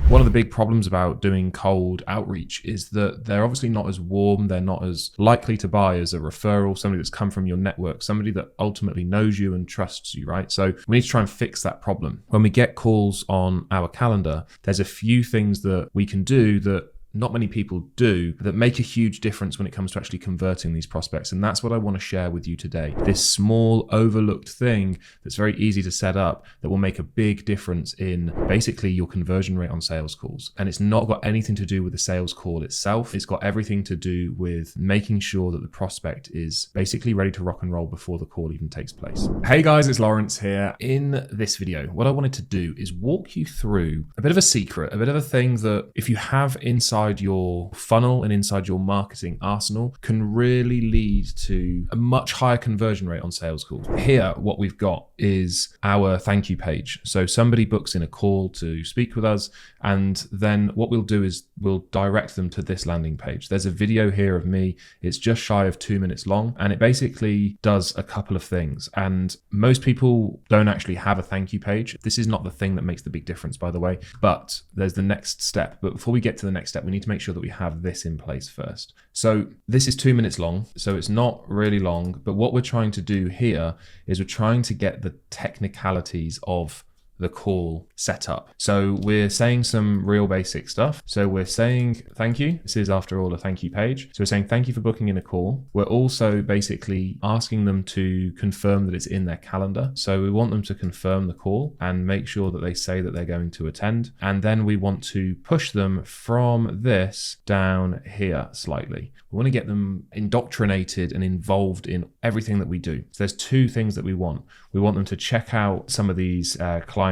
One of the big problems about doing cold outreach is that they're obviously not as warm, they're not as likely to buy as a referral, somebody that's come from your network, somebody that ultimately knows you and trusts you, right? So we need to try and fix that problem. When we get calls on our calendar, there's a few things that we can do that not many people do that make a huge difference when it comes to actually converting these prospects. And that's what I want to share with you today. This small overlooked thing that's very easy to set up that will make a big difference in basically your conversion rate on sales calls. And it's not got anything to do with the sales call itself. It's got everything to do with making sure that the prospect is basically ready to rock and roll before the call even takes place. Hey guys, it's Laurence here. In this video, what I wanted to do is walk you through a bit of a secret, a bit of a thing that if you have inside your funnel and inside your marketing arsenal can really lead to a much higher conversion rate on sales calls. Here, what we've got is our thank you page. So somebody books in a call to speak with us, and then what we'll do is we'll direct them to this landing page. There's a video here of me. It's just shy of 2 minutes long, and it basically does a couple of things. And most people don't actually have a thank you page. This is not the thing that makes the big difference, by the way, but there's the next step. But before we get to the next step, we need to make sure that we have this in place first. So this is 2 minutes long, so it's not really long, but what we're trying to do here is we're trying to get the technicalities of the call set up. So we're saying some real basic stuff. So we're saying thank you. This is after all a thank you page. So we're saying thank you for booking in a call. We're also basically asking them to confirm that it's in their calendar. So we want them to confirm the call and make sure that they say that they're going to attend. And then we want to push them from this down here slightly. We want to get them indoctrinated and involved in everything that we do. So there's two things that we want. We want them to check out some of these client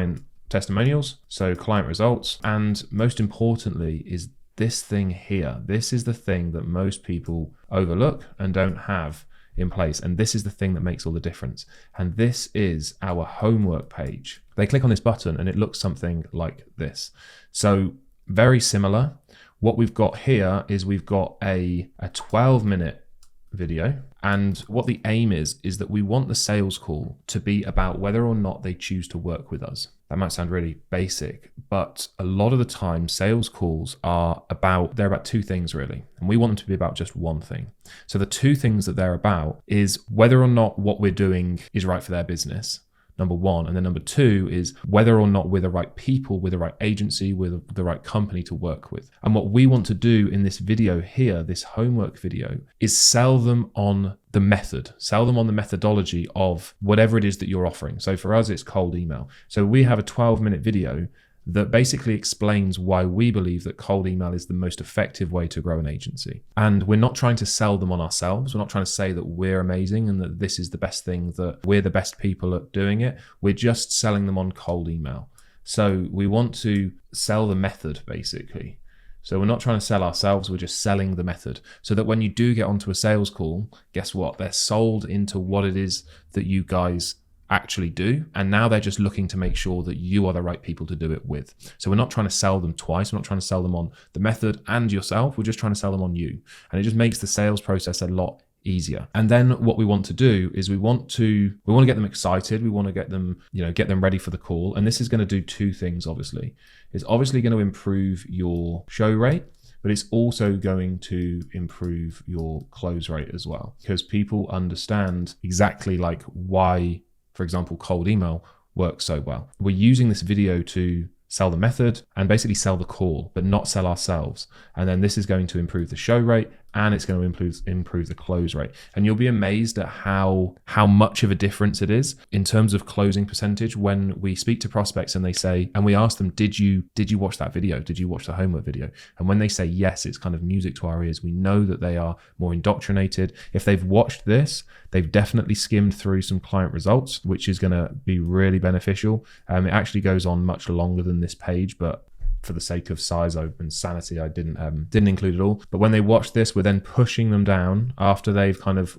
testimonials, so client results, and most importantly is this thing here. This is the thing that most people overlook and don't have in place, and this is the thing that makes all the difference. And this is our homework page. They click on this button and it looks something like this. So very similar. What we've got here is we've got a 12-minute video, and what the aim is that we want the sales call to be about whether or not they choose to work with us. That might sound really basic, but a lot of the time sales calls are about two things really, and we want them to be about just one thing. So the two things that they're about is whether or not what we're doing is right for their business, number one, and then number two is whether or not we're the right people, we're the right agency, we're the right company to work with. And what we want to do in this video here, this homework video, is sell them on the method, sell them on the methodology of whatever it is that you're offering. So for us, it's cold email. So we have a 12-minute video that basically explains why we believe that cold email is the most effective way to grow an agency. And we're not trying to sell them on ourselves. We're not trying to say that we're amazing and that this is the best thing, that we're the best people at doing it. We're just selling them on cold email. So we want to sell the method basically. So we're not trying to sell ourselves, we're just selling the method. So that when you do get onto a sales call, guess what? They're sold into what it is that you guys actually do, and now they're just looking to make sure that you are the right people to do it with. So we're not trying to sell them twice. We're not trying to sell them on the method and yourself. We're just trying to sell them on you, and it just makes the sales process a lot easier. And then what we want to do is we want to get them excited. We want to get them, get them ready for the call. And this is going to do two things. Obviously, it's obviously going to improve your show rate, but it's also going to improve your close rate as well, because people understand exactly like why, for example, cold email works so well. We're using this video to sell the method and basically sell the call, but not sell ourselves. And then this is going to improve the show rate, and it's going to improve the close rate. And you'll be amazed at how much of a difference it is in terms of closing percentage when we speak to prospects and they say, and we ask them, did you watch that video? Did you watch the homework video? And when they say yes, it's kind of music to our ears. We know that they are more indoctrinated. If they've watched this, they've definitely skimmed through some client results, which is going to be really beneficial. It actually goes on much longer than this page, but for the sake of size and sanity, I didn't include it all. But when they watch this, we're then pushing them down after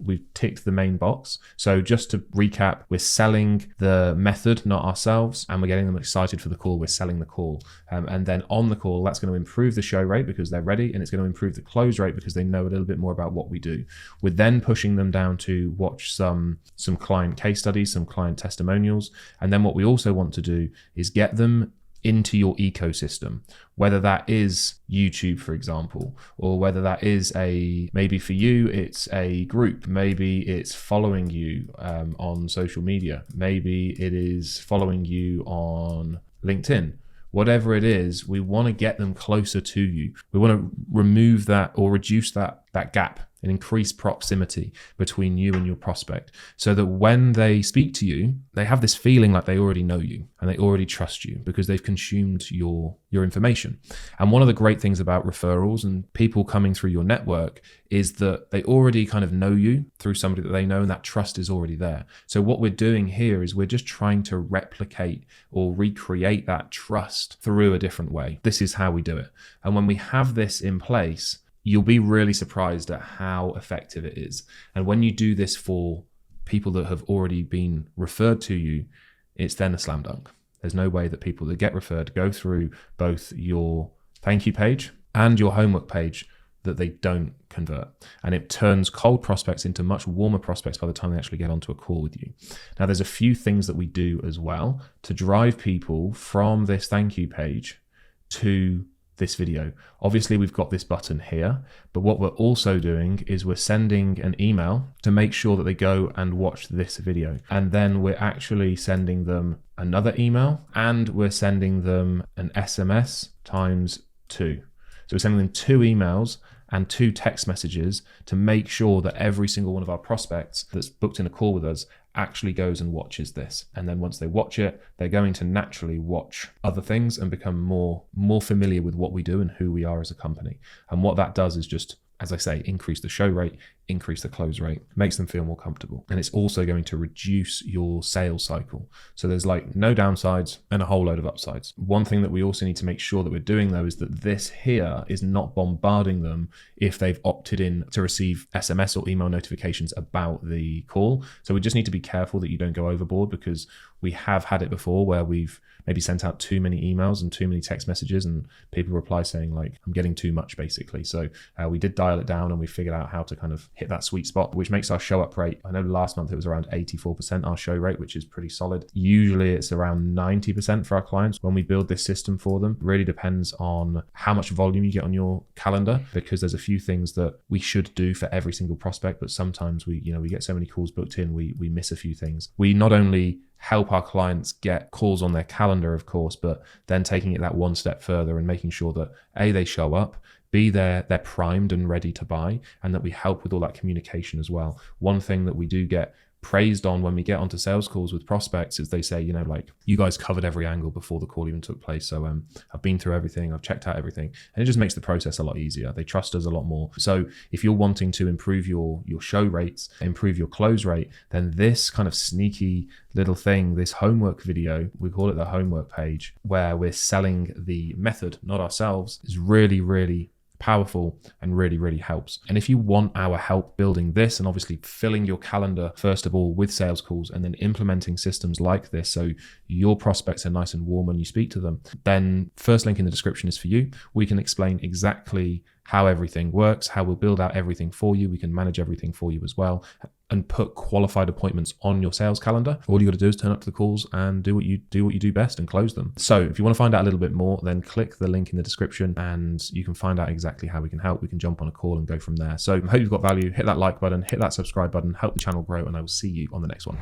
we've ticked the main box. So just to recap, we're selling the method, not ourselves, and we're getting them excited for the call. We're selling the call. And then on the call, that's going to improve the show rate because they're ready, and it's going to improve the close rate because they know a little bit more about what we do. We're then pushing them down to watch some client case studies, some client testimonials. And then what we also want to do is get them into your ecosystem, whether that is YouTube, for example, or whether that is maybe for you, it's a group, maybe it's following you on social media, maybe it is following you on LinkedIn. Whatever it is, we want to get them closer to you. We want to remove that or reduce that gap and increase proximity between you and your prospect, so that when they speak to you, they have this feeling like they already know you and they already trust you because they've consumed your information. And one of the great things about referrals and people coming through your network is that they already kind of know you through somebody that they know, and that trust is already there. So what we're doing here is we're just trying to replicate or recreate that trust through a different way. This is how we do it. And when we have this in place, you'll be really surprised at how effective it is. And when you do this for people that have already been referred to you, it's then a slam dunk. There's no way that people that get referred go through both your thank you page and your homework page that they don't convert. And it turns cold prospects into much warmer prospects by the time they actually get onto a call with you. Now, there's a few things that we do as well to drive people from this thank you page to this video. Obviously, we've got this button here, but what we're also doing is we're sending an email to make sure that they go and watch this video. And then we're actually sending them another email, and we're sending them an SMS times 2. So we're sending them 2 emails and 2 text messages to make sure that every single one of our prospects that's booked in a call with us actually goes and watches this. And then once they watch it, they're going to naturally watch other things and become more familiar with what we do and who we are as a company. And what that does is just, as I say, increase the show rate, increase the close rate, makes them feel more comfortable. And it's also going to reduce your sales cycle. So there's like no downsides and a whole load of upsides. One thing that we also need to make sure that we're doing though is that this here is not bombarding them if they've opted in to receive SMS or email notifications about the call. So we just need to be careful that you don't go overboard, because we have had it before where we've maybe sent out too many emails and too many text messages and people reply saying like, I'm getting too much basically. So we did dial it down and we figured out how to kind of hit that sweet spot, which makes our show up rate. I know last month it was around 84% our show rate, which is pretty solid. Usually it's around 90% for our clients when we build this system for them. It really depends on how much volume you get on your calendar, because there's a few things that we should do for every single prospect, but sometimes we get so many calls booked in, we miss a few things. We not only help our clients get calls on their calendar, of course, but then taking it that one step further and making sure that A, they show up, B, they're primed and ready to buy, and that we help with all that communication as well. One thing that we do get praised on when we get onto sales calls with prospects is they say, like, you guys covered every angle before the call even took place. So I've been through everything, I've checked out everything, and it just makes the process a lot easier. They trust us a lot more. So if you're wanting to improve your show rates, improve your close rate, then this kind of sneaky little thing, this homework video, we call it the homework page, where we're selling the method, not ourselves, is really, really powerful and really, really helps. And if you want our help building this and obviously filling your calendar, first of all, with sales calls, and then implementing systems like this so your prospects are nice and warm when you speak to them, then first link in the description is for you. We can explain exactly how everything works, how we'll build out everything for you. We can manage everything for you as well and put qualified appointments on your sales calendar. All you got to do is turn up to the calls and do what you do best and close them. So if you want to find out a little bit more, then click the link in the description and you can find out exactly how we can help. We can jump on a call and go from there. So I hope you've got value. Hit that like button, hit that subscribe button, help the channel grow, and I will see you on the next one.